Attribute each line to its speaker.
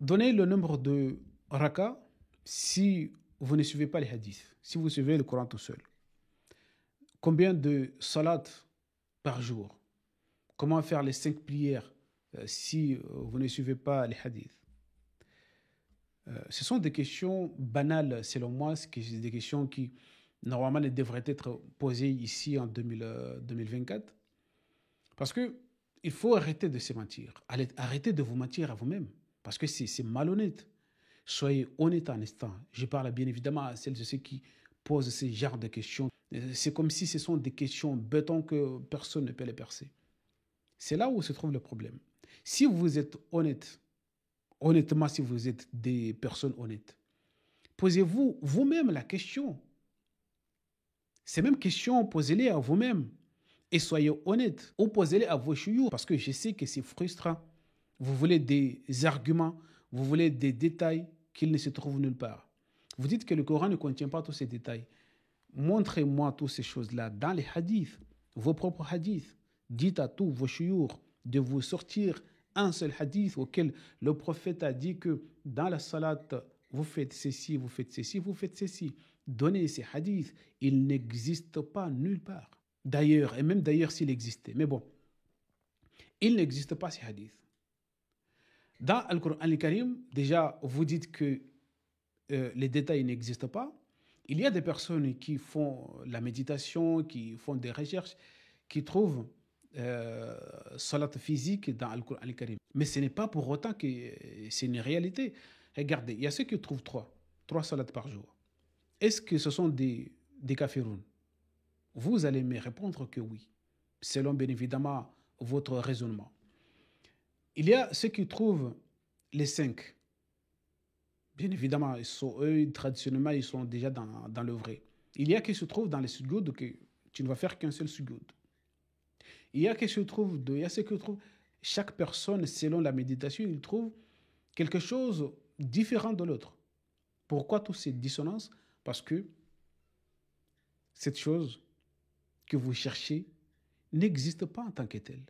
Speaker 1: Donnez le nombre de raka si vous ne suivez pas les hadiths, si vous suivez le Coran tout seul. Combien de salat par jour? Comment faire les 5 prières si vous ne suivez pas les hadiths? Ce sont des questions banales, selon moi, c'est des questions qui, normalement, ne devraient être posées ici en 2024. Parce que il faut arrêter de se mentir. Arrêtez de vous mentir à vous-même. Parce que c'est malhonnête. Soyez honnête en instant. Je parle bien évidemment à celles et ceux qui posent ce genre de questions. C'est comme si ce sont des questions béton que personne ne peut les percer. C'est là où se trouve le problème. Si vous êtes honnête, honnêtement, si vous êtes des personnes honnêtes, posez-vous vous-même la question. Ces mêmes questions, posez-les à vous-même. Et soyez honnête. Ou posez-les à vos chouilloux. Parce que je sais que c'est frustrant. Vous voulez des arguments, vous voulez des détails qu'ils ne se trouvent nulle part. Vous dites que le Coran ne contient pas tous ces détails. Montrez-moi toutes ces choses-là dans les hadiths, vos propres hadiths. Dites à tous vos chouyours de vous sortir un seul hadith auquel le prophète a dit que dans la salat, vous faites ceci, vous faites ceci, vous faites ceci. Donnez ces hadiths. Ils n'existent pas nulle part. D'ailleurs, et même d'ailleurs s'il existait. Mais bon, il n'existe pas ces hadiths. Dans Al-Qur'an al-Karim, déjà, vous dites que les détails n'existent pas. Il y a des personnes qui font la méditation, qui font des recherches, qui trouvent salat physique dans Al-Qur'an al-Karim. Mais ce n'est pas pour autant que c'est une réalité. Regardez, il y a ceux qui trouvent trois salats par jour. Est-ce que ce sont des kafiroun? Vous allez me répondre que oui, selon bien évidemment votre raisonnement. Il y a ceux qui trouvent les 5. Bien évidemment, eux, traditionnellement, ils sont déjà dans le vrai. Il y a qui se trouvent dans les sujoud que tu ne vas faire qu'un seul sujoud. Il y a qui se trouvent il y a ceux qui trouvent, chaque personne, selon la méditation, il trouve quelque chose différent de l'autre. Pourquoi toutes ces dissonances? Parce que cette chose que vous cherchez n'existe pas en tant que telle.